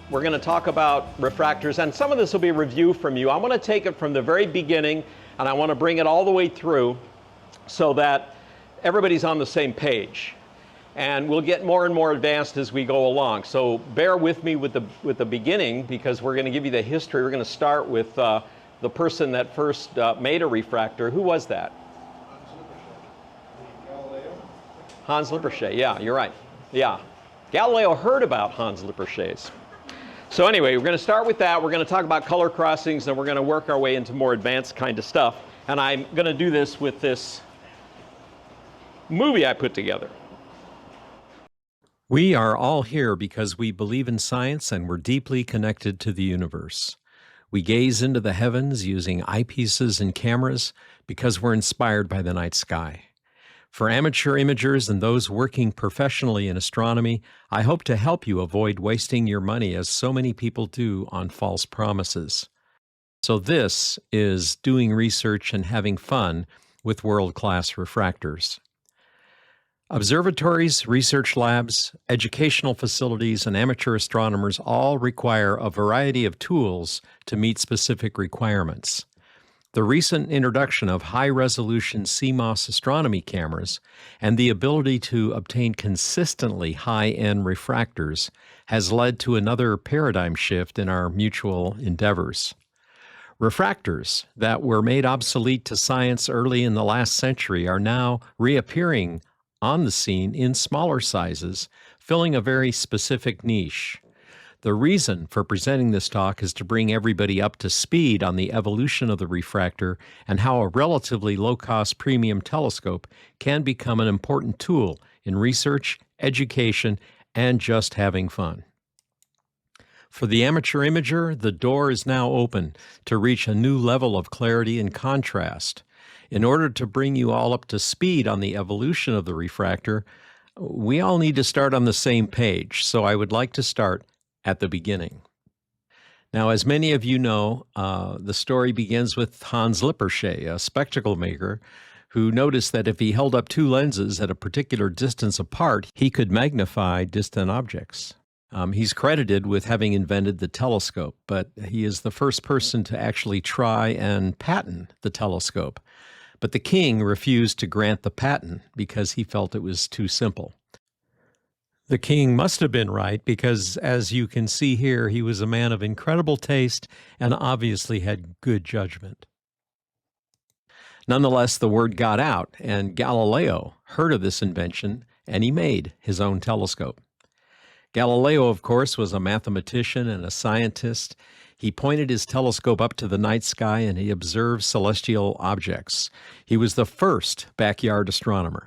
We're going to talk about refractors, and some of this will be a review from you. I want to take it from the very beginning, and I want to bring it all the way through so that everybody's on the same page. And we'll get more and more advanced as we go along. So bear with me with the beginning, because we're going to give you the history. We're going to start with the person that first made a refractor. Who was that? Hans Lippershey. Yeah, you're right. Yeah. Galileo heard about Hans Lippershey's. So anyway, we're going to start with that. We're going to talk about color crossings, and we're going to work our way into more advanced kind of stuff. And I'm going to do this with this movie I put together. We are all here because we believe in science and we're deeply connected to the universe. We gaze into the heavens using eyepieces and cameras because we're inspired by the night sky. For amateur imagers and those working professionally in astronomy, I hope to help you avoid wasting your money as so many people do on false promises. So this is doing research and having fun with world-class refractors. Observatories, research labs, educational facilities, and amateur astronomers all require a variety of tools to meet specific requirements. The recent introduction of high-resolution CMOS astronomy cameras and the ability to obtain consistently high-end refractors has led to another paradigm shift in our mutual endeavors. Refractors that were made obsolete to science early in the last century are now reappearing on the scene in smaller sizes, filling a very specific niche. The reason for presenting this talk is to bring everybody up to speed on the evolution of the refractor and how a relatively low-cost premium telescope can become an important tool in research, education, and just having fun. For the amateur imager, the door is now open to reach a new level of clarity and contrast. In order to bring you all up to speed on the evolution of the refractor, we all need to start on the same page, so I would like to start at the beginning. Now, as many of you know, the story begins with Hans Lippershey, a spectacle maker, who noticed that if he held up two lenses at a particular distance apart, he could magnify distant objects. He's credited with having invented the telescope, but he is the first person to actually try and patent the telescope. But the king refused to grant the patent because he felt it was too simple. The king must have been right because, as you can see here, he was a man of incredible taste and obviously had good judgment. Nonetheless, the word got out, and Galileo heard of this invention, and he made his own telescope. Galileo, of course, was a mathematician and a scientist. He pointed his telescope up to the night sky and he observed celestial objects. He was the first backyard astronomer.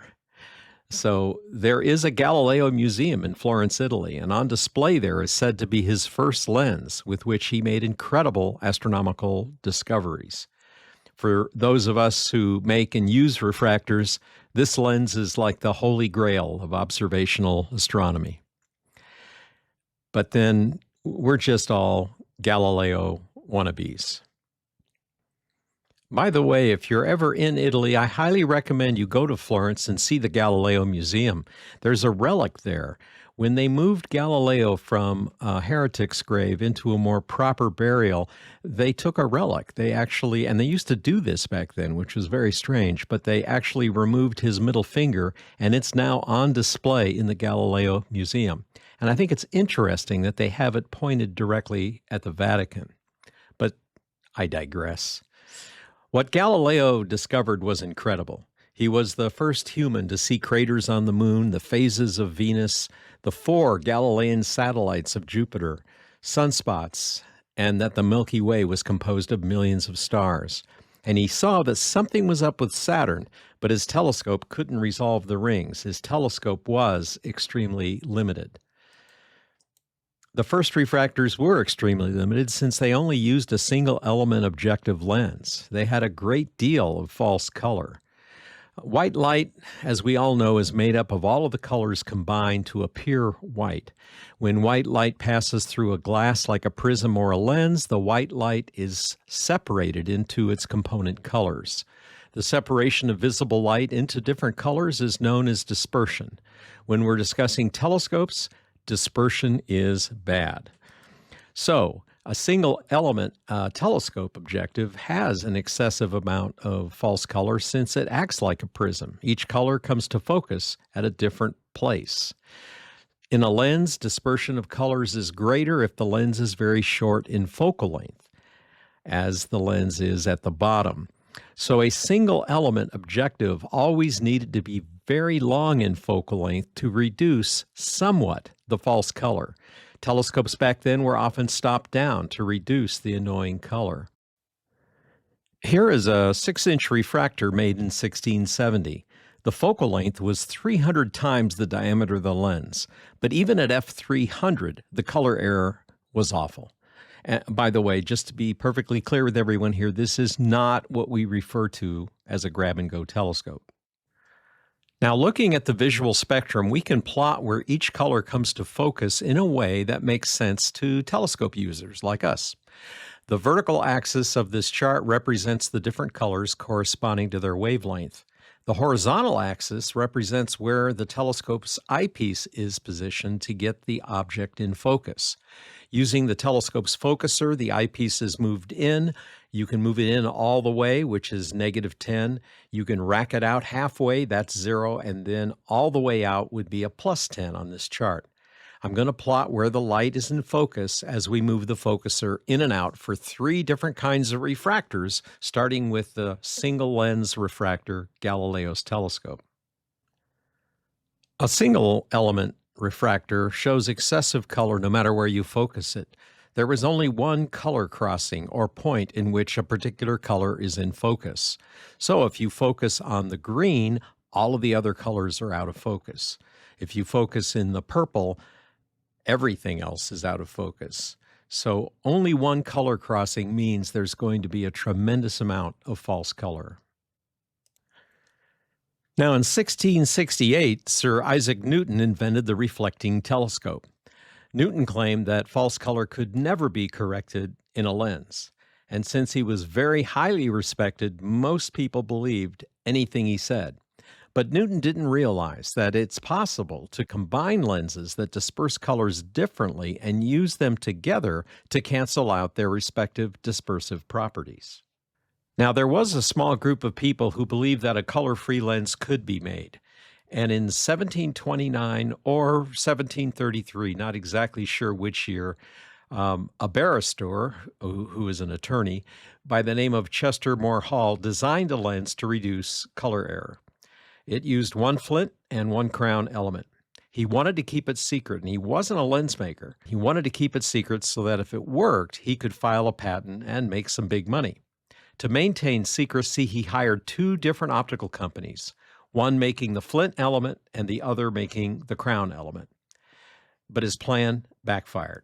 So there is a Galileo museum in Florence, Italy, and on display there is said to be his first lens with which he made incredible astronomical discoveries. For those of us who make and use refractors, this lens is like the holy grail of observational astronomy. But then we're just all Galileo wannabes. By the way, if you're ever in Italy, I highly recommend you go to Florence and see the Galileo Museum. There's a relic there. When they moved Galileo from a heretic's grave into a more proper burial, they took a relic. They actually, and they used to do this back then, which was very strange, but they actually removed his middle finger, and it's now on display in the Galileo Museum. And I think it's interesting that they have it pointed directly at the Vatican. But I digress. What Galileo discovered was incredible. He was the first human to see craters on the moon, the phases of Venus, the 4 Galilean satellites of Jupiter, sunspots, and that the Milky Way was composed of millions of stars. And he saw that something was up with Saturn, but his telescope couldn't resolve the rings. His telescope was extremely limited. The first refractors were extremely limited since they only used a single element objective lens. They had a great deal of false color. White light, as we all know, is made up of all of the colors combined to appear white. When white light passes through a glass like a prism or a lens, the white light is separated into its component colors. The separation of visible light into different colors is known as dispersion. When we're discussing telescopes, dispersion is bad. So, a single element telescope objective has an excessive amount of false color since it acts like a prism. Each color comes to focus at a different place. In a lens, dispersion of colors is greater if the lens is very short in focal length, as the lens is at the bottom. So a single element objective always needed to be very long in focal length to reduce somewhat the false color. Telescopes back then were often stopped down to reduce the annoying color. Here is a 6-inch refractor made in 1670. The focal length was 300 times the diameter of the lens, but even at f300, the color error was awful. By the way, just to be perfectly clear with everyone here, this is not what we refer to as a grab-and-go telescope. Now, looking at the visual spectrum, we can plot where each color comes to focus in a way that makes sense to telescope users like us. The vertical axis of this chart represents the different colors corresponding to their wavelength. The horizontal axis represents where the telescope's eyepiece is positioned to get the object in focus. Using the telescope's focuser, the eyepiece is moved in. You can move it in all the way, which is -10. You can rack it out halfway, that's 0, and then all the way out would be a +10 on this chart. I'm going to plot where the light is in focus as we move the focuser in and out for 3 different kinds of refractors, starting with the single lens refractor Galileo's telescope. A single element refractor shows excessive color no matter where you focus it. There is only one color crossing or point in which a particular color is in focus. So if you focus on the green, all of the other colors are out of focus. If you focus in the purple, everything else is out of focus. So only one color crossing means there's going to be a tremendous amount of false color. Now, in 1668, Sir Isaac Newton invented the reflecting telescope. Newton claimed that false color could never be corrected in a lens. And since he was very highly respected, most people believed anything he said. But Newton didn't realize that it's possible to combine lenses that disperse colors differently and use them together to cancel out their respective dispersive properties. Now, there was a small group of people who believed that a color-free lens could be made. And in 1729 or 1733, not exactly sure which year, a barrister, who is an attorney, by the name of Chester More Hall, designed a lens to reduce color error. It used one flint and one crown element. He wanted to keep it secret, and he wasn't a lens maker. He wanted to keep it secret so that if it worked, he could file a patent and make some big money. To maintain secrecy, he hired 2 different optical companies, one making the flint element and the other making the crown element. But his plan backfired.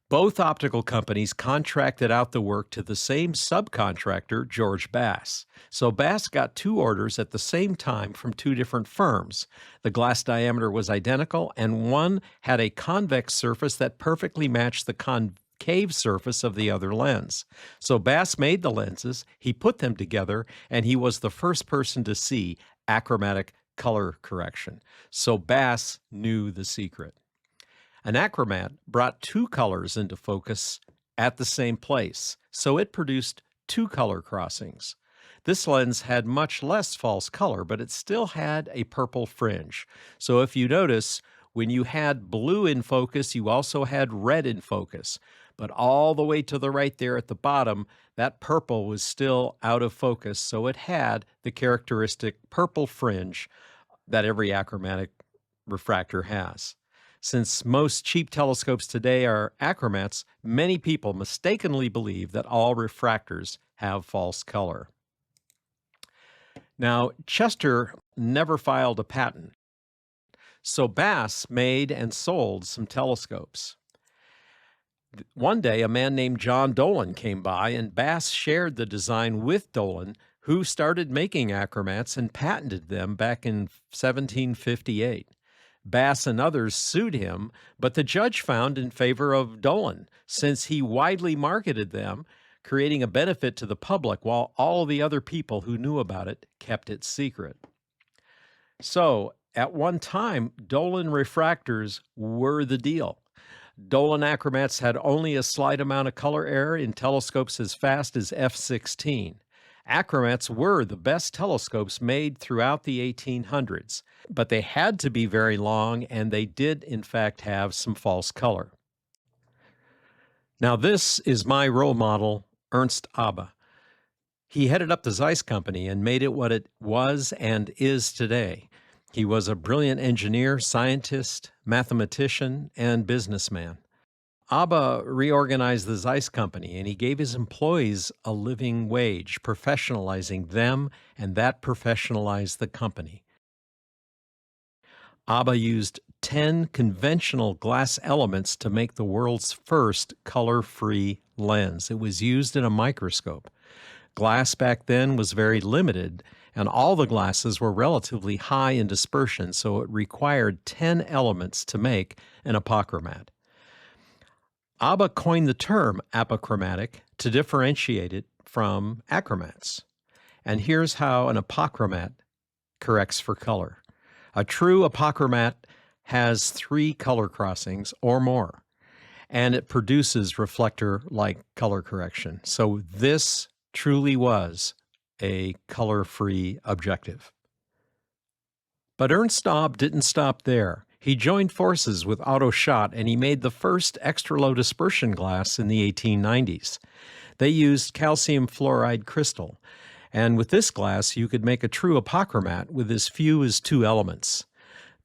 Both optical companies contracted out the work to the same subcontractor, George Bass. So Bass got 2 orders at the same time from 2 different firms. The glass diameter was identical, and one had a convex surface that perfectly matched the concave surface of the other lens. So Bass made the lenses, he put them together, and he was the first person to see achromatic color correction. So Bass knew the secret. An achromat brought 2 colors into focus at the same place, so it produced 2 color crossings. This lens had much less false color, but it still had a purple fringe. So if you notice, when you had blue in focus, you also had red in focus. But all the way to the right there at the bottom, that purple was still out of focus, so it had the characteristic purple fringe that every achromatic refractor has. Since most cheap telescopes today are achromats, many people mistakenly believe that all refractors have false color. Now, Chester never filed a patent, so Bass made and sold some telescopes. One day, a man named John Dolan came by, and Bass shared the design with Dolan, who started making achromats and patented them back in 1758. Bass and others sued him, but the judge found in favor of Dolan, since he widely marketed them, creating a benefit to the public, while all the other people who knew about it kept it secret. So, at one time, Dolan refractors were the deal. Dolan achromats had only a slight amount of color error in telescopes as fast as f/16. Achromats were the best telescopes made throughout the 1800s, but they had to be very long, and they did, in fact, have some false color. Now, this is my role model, Ernst Abbe. He headed up the Zeiss Company and made it what it was and is today. He was a brilliant engineer, scientist, mathematician, and businessman. Abbe reorganized the Zeiss Company, and he gave his employees a living wage, professionalizing them, and that professionalized the company. Abbe used 10 conventional glass elements to make the world's first color-free lens. It was used in a microscope. Glass back then was very limited, and all the glasses were relatively high in dispersion, so it required 10 elements to make an apochromat. Abbe coined the term apochromadic to differentiate it from achromats. And here's how an apochromat corrects for color. A true apochromat has 3 color crossings or more, and it produces reflector-like color correction. So this truly was a color-free objective. But Ernst Abbe didn't stop there. He joined forces with Otto Schott, and he made the first extra-low dispersion glass in the 1890s. They used calcium fluoride crystal, and with this glass you could make a true apochromat with as few as 2 elements.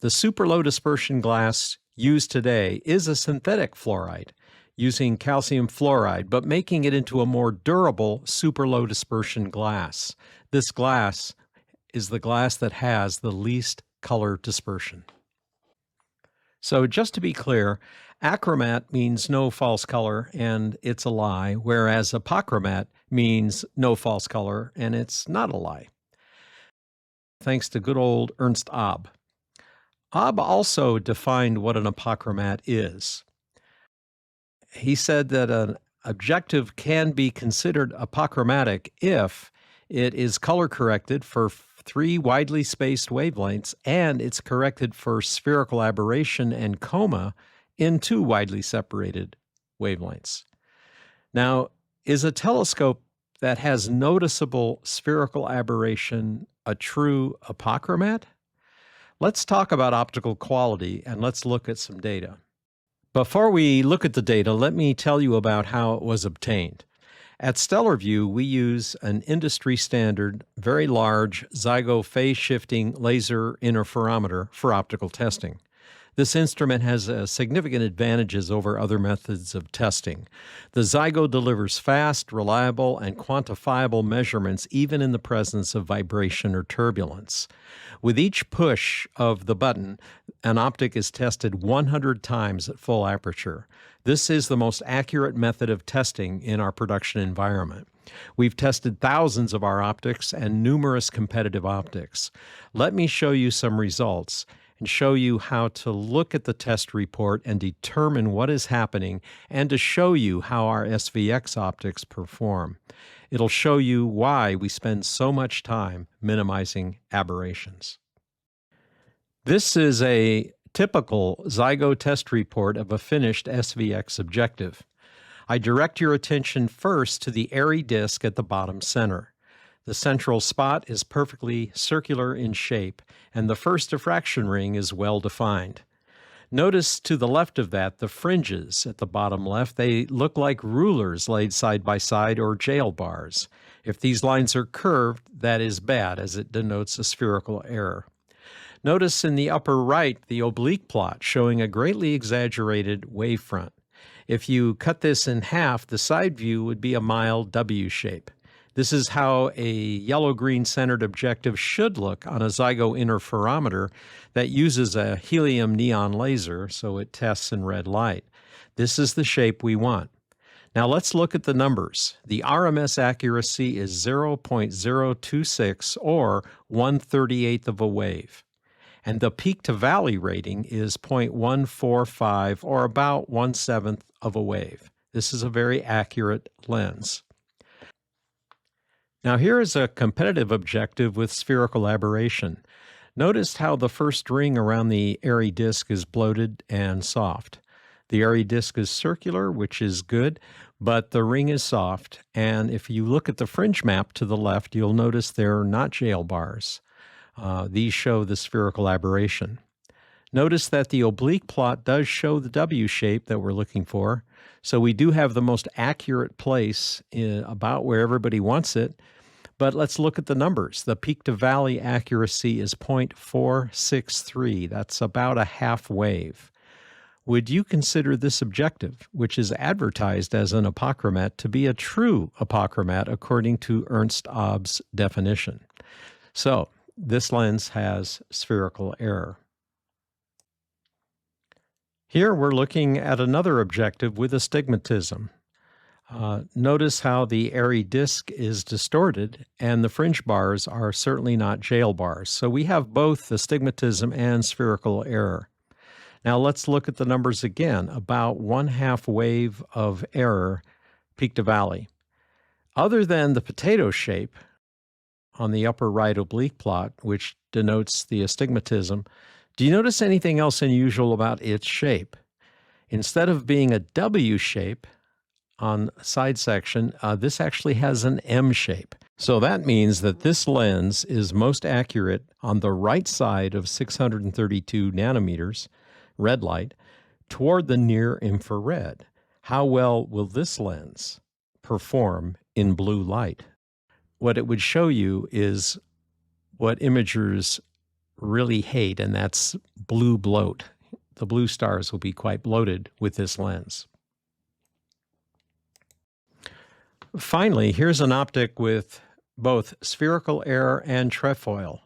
The super-low dispersion glass used today is a synthetic fluoride, using calcium fluoride, but making it into a more durable super-low dispersion glass. This glass is the glass that has the least color dispersion. So just to be clear, achromat means no false color, and it's a lie, whereas apochromat means no false color, and it's not a lie. Thanks to good old Ernst Abbe. Abbe also defined what an apochromat is. He said that an objective can be considered apochromatic if it is color corrected for 3 widely spaced wavelengths, and it's corrected for spherical aberration and coma in 2 widely separated wavelengths. Now, is a telescope that has noticeable spherical aberration a true apochromat? Let's talk about optical quality, and let's look at some data. Before we look at the data, let me tell you about how it was obtained. At Stellarvue, we use an industry-standard, very large Zygo phase-shifting laser interferometer for optical testing. This instrument has significant advantages over other methods of testing. The Zygo delivers fast, reliable, and quantifiable measurements even in the presence of vibration or turbulence. With each push of the button, an optic is tested 100 times at full aperture. This is the most accurate method of testing in our production environment. We've tested thousands of our optics and numerous competitive optics. Let me show you some results and show you how to look at the test report and determine what is happening, and to show you how our SVX optics perform. It'll show you why we spend so much time minimizing aberrations. This is a typical Zygo test report of a finished SVX objective. I direct your attention first to the airy disc at the bottom center. The central spot is perfectly circular in shape, and the first diffraction ring is well defined. Notice to the left of that the fringes at the bottom left. They look like rulers laid side by side or jail bars. If these lines are curved, that is bad, as it denotes a spherical error. Notice in the upper right the oblique plot showing a greatly exaggerated wavefront. If you cut this in half, the side view would be a mild W shape. This is how a yellow-green centered objective should look on a Zygo interferometer that uses a helium neon laser, so it tests in red light. This is the shape we want. Now let's look at the numbers. The RMS accuracy is 0.026 or 1/38th of a wave. And the peak to valley rating is 0.145 or about 1/7 of a wave. This is a very accurate lens. Now here is a competitive objective with spherical aberration. Notice how the first ring around the airy disc is bloated and soft. The airy disk is circular, which is good, but the ring is soft, and if you look at the fringe map to the left, you'll notice they're not jail bars. These show the spherical aberration. Notice that the oblique plot does show the W shape that we're looking for, so we do have the most accurate place about where everybody wants it. But let's look at the numbers. The peak to valley accuracy is 0.463. That's about a half wave. Would you consider this objective, which is advertised as an apochromat, to be a true apochromat according to Ernst Abbe's definition? So this lens has spherical error. Here we're looking at another objective with astigmatism. Notice how the airy disk is distorted and the fringe bars are certainly not jail bars. So we have both astigmatism and spherical error. Now let's look at the numbers again, about 1/2 wave of error peak to valley. Other than the potato shape on the upper right oblique plot, which denotes the astigmatism, do you notice anything else unusual about its shape? Instead of being a W shape on side section, this actually has an M shape. So that means that this lens is most accurate on the right side of 632 nanometers, red light, toward the near infrared. How well will this lens perform in blue light? What it would show you is what imagers really hate, and that's blue bloat. The blue stars will be quite bloated with this lens. Finally, here's an optic with both spherical error and trefoil.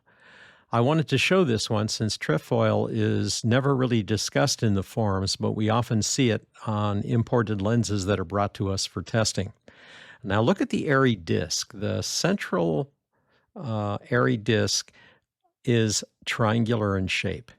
I wanted to show this one since trefoil is never really discussed in the forums, but we often see it on imported lenses that are brought to us for testing. Now look at the airy disk. The central airy disk is triangular in shape.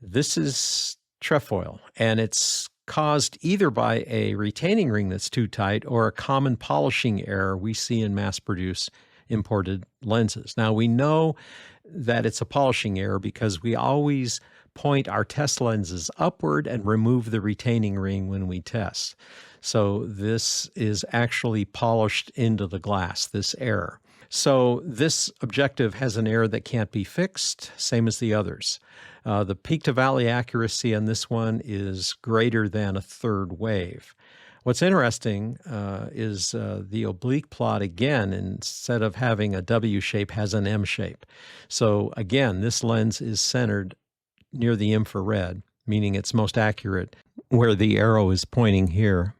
This is trefoil, and it's caused either by a retaining ring that's too tight or a common polishing error we see in mass-produced imported lenses. Now, we know that it's a polishing error because we always point our test lenses upward and remove the retaining ring when we test. So this is actually polished into the glass, this error. So this objective has an error that can't be fixed, same as the others. The peak to valley accuracy on this one is greater than a third wave. What's interesting is the oblique plot, again, instead of having a W shape, has an M shape. So again, this lens is centered near the infrared, meaning it's most accurate where the arrow is pointing here,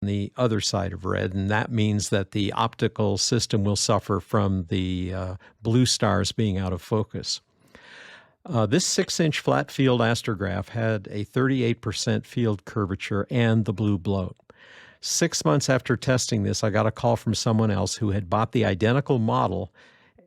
the other side of red, and that means that the optical system will suffer from the blue stars being out of focus. This 6-inch flat field astrograph had a 38% field curvature and the blue bloat. 6 months after testing this, I got a call from someone else who had bought the identical model,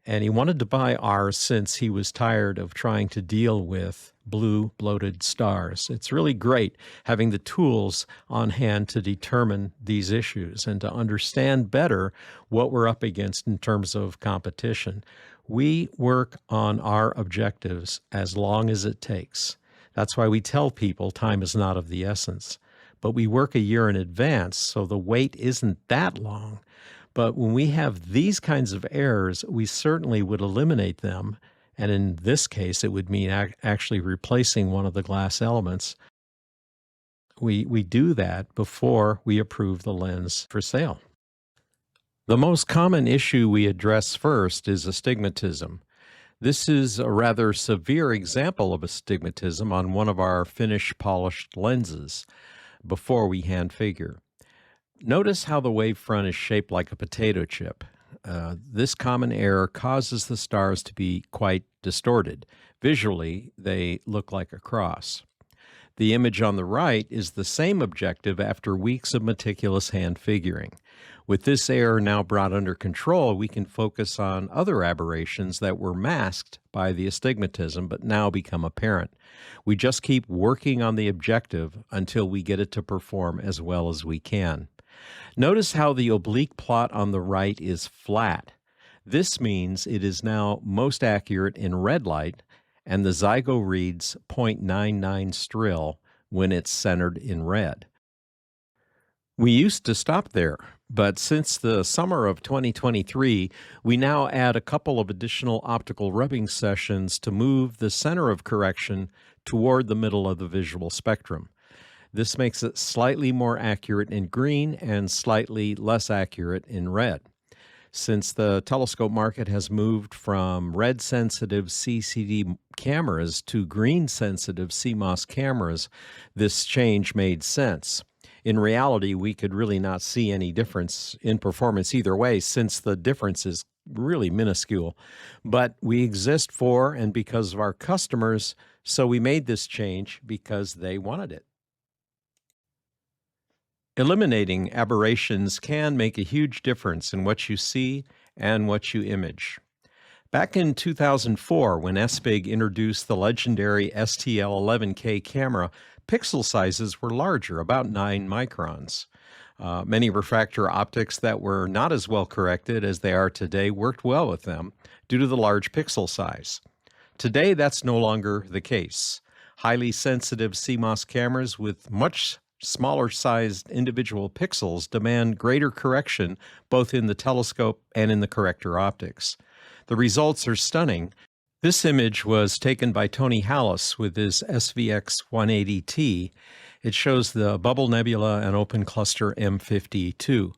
and he wanted to buy ours since he was tired of trying to deal with blue bloated stars. It's really great having the tools on hand to determine these issues and to understand better what we're up against in terms of competition. We work on our objectives as long as it takes. That's why we tell people time is not of the essence. But we work a year in advance, so the wait isn't that long. But when we have these kinds of errors, we certainly would eliminate them. And in this case, it would mean actually replacing one of the glass elements. We do that before we approve the lens for sale. The most common issue we address first is astigmatism. This is a rather severe example of astigmatism on one of our finished polished lenses before we hand figure. Notice how the wavefront is shaped like a potato chip. This common error causes the stars to be quite distorted. Visually, they look like a cross. The image on the right is the same objective after weeks of meticulous hand figuring. With this error now brought under control, we can focus on other aberrations that were masked by the astigmatism but now become apparent. We just keep working on the objective until we get it to perform as well as we can. Notice how the oblique plot on the right is flat. This means it is now most accurate in red light, and the zygo reads 0.99 strill when it's centered in red. We used to stop there, but since the summer of 2023, we now add a couple of additional optical rubbing sessions to move the center of correction toward the middle of the visual spectrum. This makes it slightly more accurate in green and slightly less accurate in red. Since the telescope market has moved from red-sensitive CCD cameras to green-sensitive CMOS cameras, this change made sense. In reality, we could really not see any difference in performance either way, since the difference is really minuscule. But we exist for and because of our customers, so we made this change because they wanted it. Eliminating aberrations can make a huge difference in what you see and what you image. Back in 2004, when SVIG introduced the legendary STL11K camera, pixel sizes were larger, about 9 microns. Many refractor optics that were not as well corrected as they are today worked well with them due to the large pixel size. Today, that's no longer the case. Highly sensitive CMOS cameras with much smaller sized individual pixels demand greater correction both in the telescope and in the corrector optics. The results are stunning. This image was taken by Tony Hallis with his SVX 180T. It shows the Bubble Nebula and Open Cluster M52.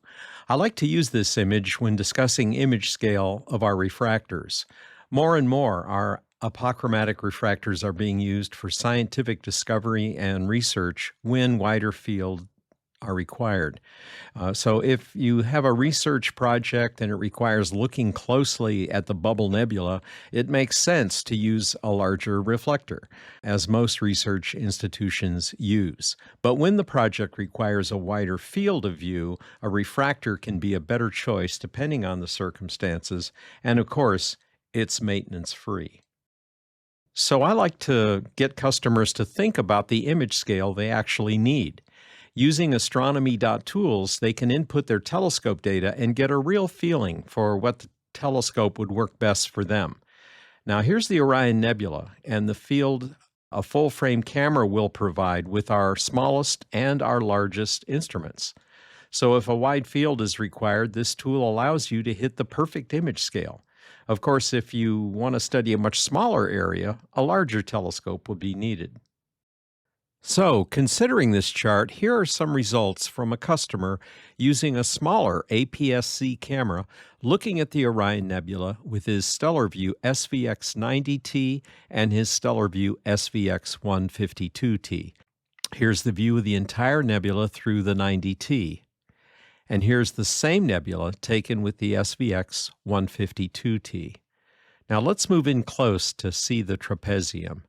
I like to use this image when discussing image scale of our refractors. More and more, our apochromats refractors are being used for scientific discovery and research when wider field are required. So if you have a research project and it requires looking closely at the Bubble Nebula, it makes sense to use a larger reflector, as most research institutions use. But when the project requires a wider field of view, a refractor can be a better choice depending on the circumstances, and of course, it's maintenance-free. So I like to get customers to think about the image scale they actually need. Using astronomy.tools, they can input their telescope data and get a real feeling for what the telescope would work best for them. Now here's the Orion Nebula and the field a full-frame camera will provide with our smallest and our largest instruments. So if a wide field is required, this tool allows you to hit the perfect image scale. Of course, if you want to study a much smaller area, a larger telescope will be needed. So, considering this chart, here are some results from a customer using a smaller APS-C camera looking at the Orion Nebula with his Stellarvue SVX90T and his Stellarvue SVX152T. Here's the view of the entire nebula through the 90T. And here's the same nebula taken with the SVX 152T. Now let's move in close to see the trapezium.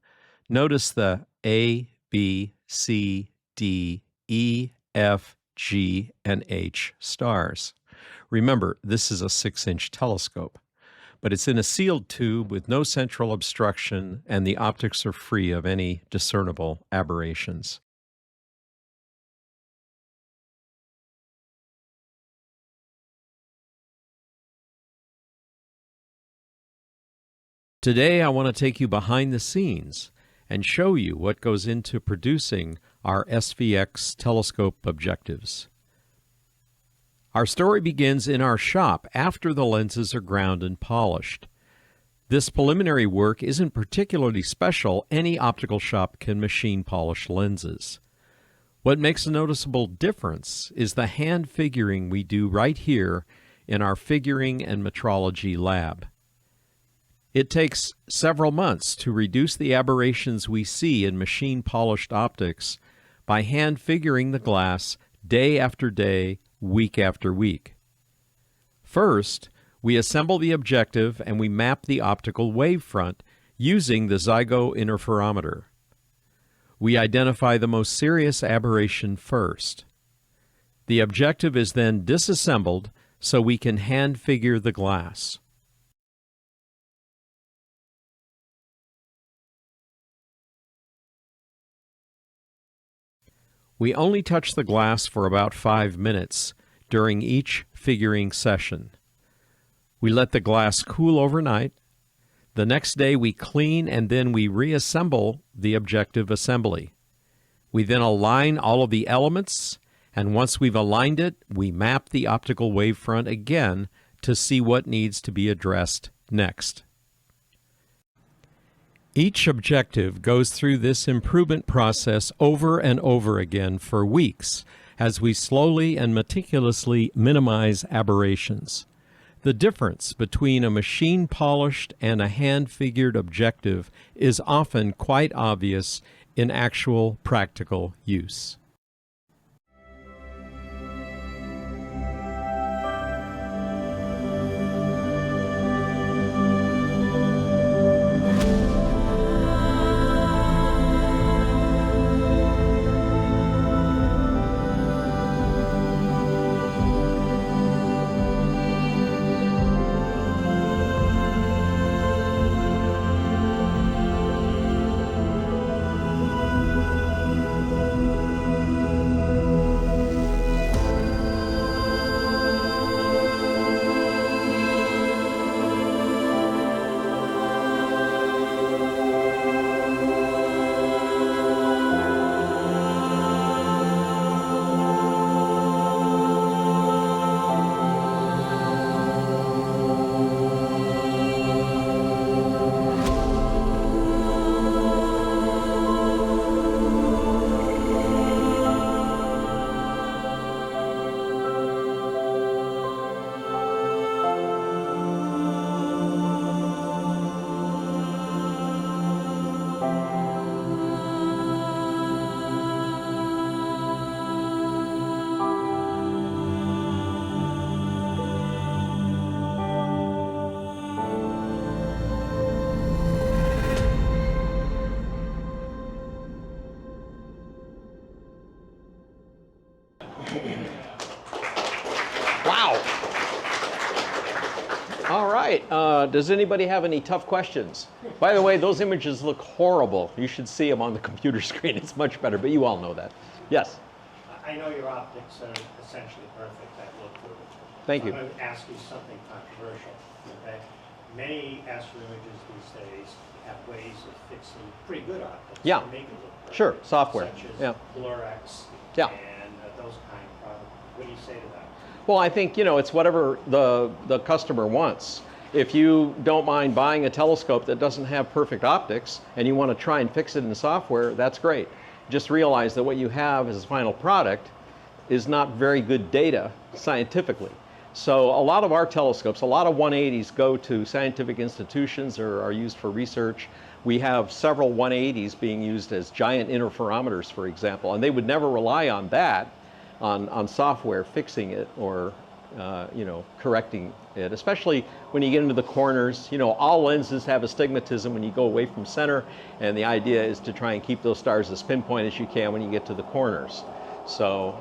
Notice the A, B, C, D, E, F, G, and H stars. Remember, this is a 6-inch telescope, but it's in a sealed tube with no central obstruction, and the optics are free of any discernible aberrations. Today, I want to take you behind the scenes and show you what goes into producing our SVX telescope objectives. Our story begins in our shop after the lenses are ground and polished. This preliminary work isn't particularly special. Any optical shop can machine polish lenses. What makes a noticeable difference is the hand figuring we do right here in our figuring and metrology lab. It takes several months to reduce the aberrations we see in machine-polished optics by hand figuring the glass day after day, week after week. First, we assemble the objective and we map the optical wavefront using the Zygo interferometer. We identify the most serious aberration first. The objective is then disassembled so we can hand figure the glass. We only touch the glass for about 5 minutes during each figuring session. We let the glass cool overnight. The next day we clean and then we reassemble the objective assembly. We then align all of the elements, and once we've aligned it, we map the optical wavefront again to see what needs to be addressed next. Each objective goes through this improvement process over and over again for weeks as we slowly and meticulously minimize aberrations. The difference between a machine-polished and a hand-figured objective is often quite obvious in actual practical use. Wow. All right. Does anybody have any tough questions? By the way, those images look horrible. You should see them on the computer screen. It's much better, but you all know that. Yes? I know your optics are essentially perfect. I've looked through it. Thank you. I'm going to ask you something controversial. Okay? Many astro images these days have ways of fixing pretty good optics. Yeah. To make it look perfect, Sure. Software. Such as Yeah. BlurX Yeah. and those kind of products. What do you say to that? Well, I think, it's whatever the customer wants. If you don't mind buying a telescope that doesn't have perfect optics and you want to try and fix it in software, that's great. Just realize that what you have as a final product is not very good data scientifically. So a lot of our telescopes, a lot of 180s go to scientific institutions or are used for research. We have several 180s being used as giant interferometers, for example, and they would never rely on that, on software fixing it or correcting it, especially when you get into the corners. All lenses have astigmatism when you go away from center, and the idea is to try and keep those stars as pinpoint as you can when you get to the corners. So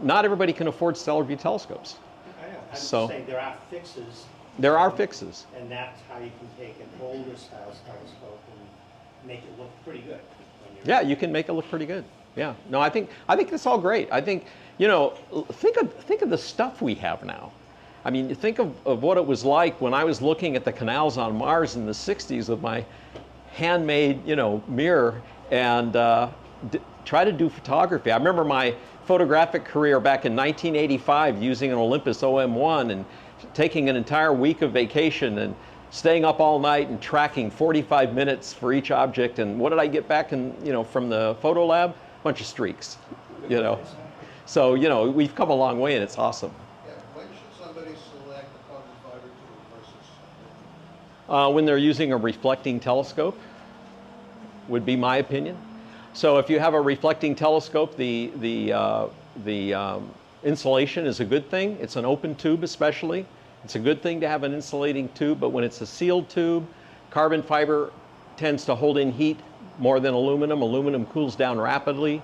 not everybody can afford Stellarvue telescopes. I know. I'm So- just saying there are fixes. There are fixes. And that's how you can take an older style telescope and make it look pretty good. When you're Yeah, you can make it look pretty good. Yeah. No, I think it's all great. I think, think of the stuff we have now. I mean, you think of what it was like when I was looking at the canals on Mars in the 60s with my handmade, mirror and try to do photography. I remember my photographic career back in 1985 using an Olympus OM1 and taking an entire week of vacation and staying up all night and tracking 45 minutes for each object. And what did I get back from the photo lab? Bunch of streaks, So, we've come a long way and it's awesome. Yeah, when should somebody select a carbon fiber tube versus? When they're using a reflecting telescope, would be my opinion. So if you have a reflecting telescope, the insulation is a good thing. It's an open tube especially. It's a good thing to have an insulating tube, but when it's a sealed tube, carbon fiber tends to hold in heat more than aluminum. Aluminum cools down rapidly.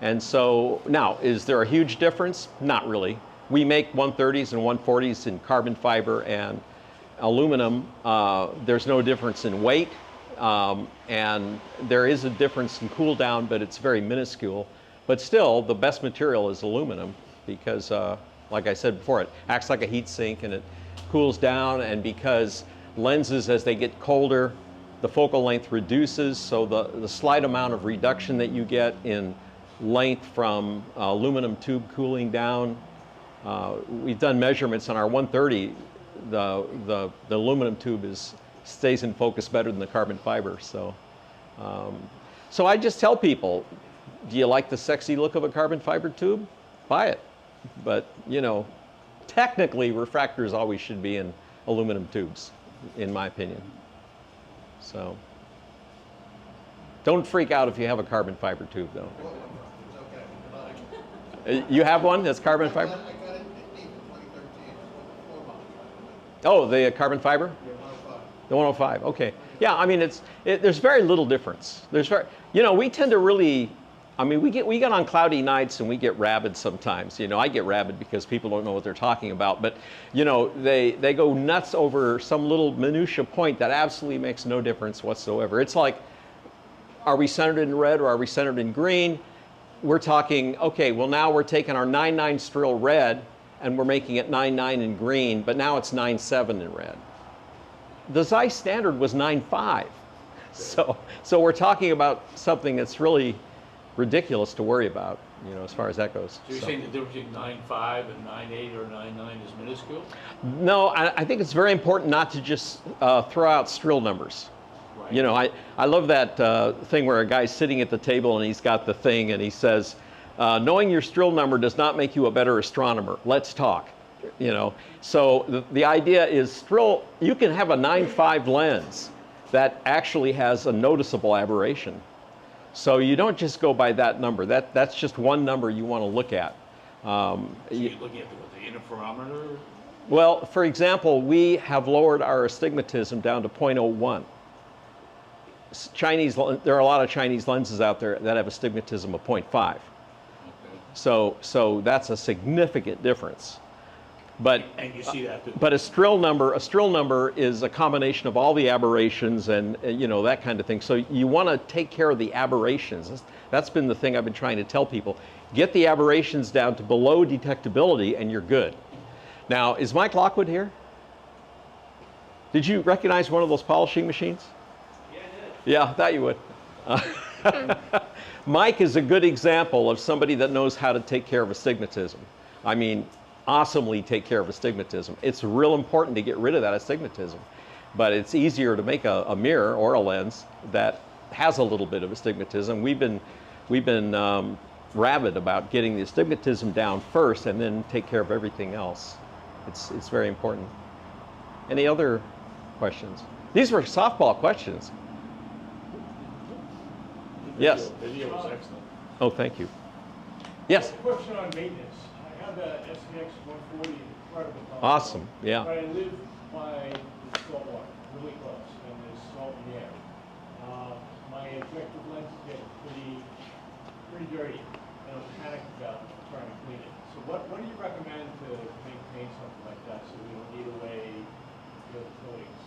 And so now, is there a huge difference? Not really. We make 130s and 140s in carbon fiber and aluminum. There's no difference in weight. And there is a difference in cool down, but it's very minuscule. But still, the best material is aluminum because, like I said before, it acts like a heat sink and it cools down. And because lenses, as they get colder, the focal length reduces, so the slight amount of reduction that you get in length from aluminum tube cooling down. We've done measurements on our 130. The aluminum tube stays in focus better than the carbon fiber. So, so I just tell people, do you like the sexy look of a carbon fiber tube? Buy it. But you know, technically, refractors always should be in aluminum tubes, in my opinion. So, don't freak out if you have a carbon fiber tube, though. It's okay. You have one that's carbon fiber? I got it in 2013. Floor mount. Oh, the carbon fiber? Yeah, 105. The 105. Okay. Yeah, I mean, there's very little difference. You know, we tend to really, I mean, we get on cloudy nights and we get rabid sometimes. You know, I get rabid because people don't know what they're talking about. But, you know, they go nuts over some little minutia point that absolutely makes no difference whatsoever. It's like, are we centered in red or are we centered in green? We're talking, okay, well now we're taking our 9.9 strill red and we're making it 9.9 in green, but now it's 9.7 in red. The Zeiss standard was 9.5. So we're talking about something that's really ridiculous to worry about, you know, as far as that goes. So you're saying the difference between 9.5 and 9.8 or 9.9 is minuscule? No, I think it's very important not to just throw out strill numbers. Right. You know, I love that thing where a guy's sitting at the table and he's got the thing and he says, knowing your strill number does not make you a better astronomer. Let's talk. You know, so the idea is strill, you can have a 9.5 lens that actually has a noticeable aberration. So you don't just go by that number. That's just one number you want to look at. So you're looking at the interferometer? Well, for example, we have lowered our astigmatism down to 0.01. There are a lot of Chinese lenses out there that have astigmatism of 0.5. Okay. So that's a significant difference. But And you see that too. But a strill number is a combination of all the aberrations and you know, that kind of thing. So you want to take care of the aberrations. That's been the thing I've been trying to tell people. Get the aberrations down to below detectability and you're good. Now, is Mike Lockwood here? Did you recognize one of those polishing machines? Yeah, I did. Yeah, I thought you would. Mike is a good example of somebody that knows how to take care of astigmatism. I mean, awesomely take care of astigmatism. It's real important to get rid of that astigmatism, but it's easier to make a mirror or a lens that has a little bit of astigmatism. We've been rabid about getting the astigmatism down first and then take care of everything else. It's very important. Any other questions? These were softball questions. Yes. Video was excellent. Oh, thank you. Yes. Question on maintenance. I have the SPX 140 incredible power. Awesome. Yeah. But I live by the salt water, really close, and there's salt in the air. My objective lenses get pretty dirty, and I'm panicked about trying to clean it. So what do you recommend to maintain something like that so we don't eat away the coatings?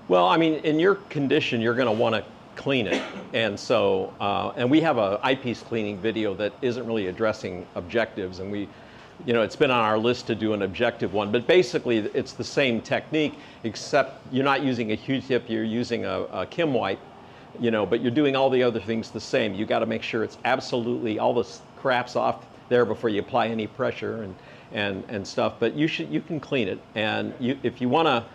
Well, I mean, in your condition, you're going to want to clean it. And so, and we have a eyepiece cleaning video that isn't really addressing objectives. And you know, it's been on our list to do an objective one. But basically, it's the same technique, except you're not using a Q-tip, you're using a Kim wipe, you know, but you're doing all the other things the same. You got to make sure it's absolutely, all the crap's off there before you apply any pressure and stuff. But you can clean it. And if you want to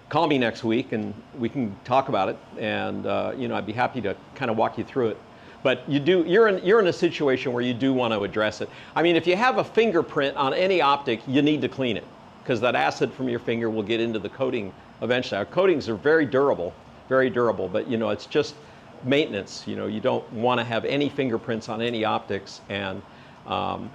call me next week and we can talk about it, and you know, I'd be happy to kind of walk you through it. But you're in a situation where you do want to address it. I mean, if you have a fingerprint on any optic, you need to clean it because that acid from your finger will get into the coating eventually. Our coatings are very durable, but you know, it's just maintenance. You know, you don't want to have any fingerprints on any optics, and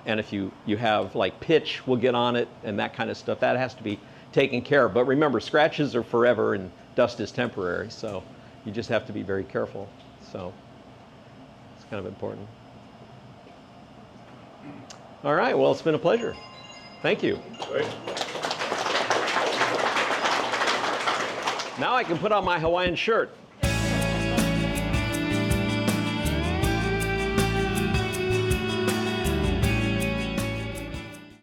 if you have like pitch will get on it and that kind of stuff, that has to be taken care of. But remember, scratches are forever and dust is temporary, so you just have to be very careful. So it's kind of important. All right, well, it's been a pleasure. Thank you. Great. Now I can put on my Hawaiian shirt.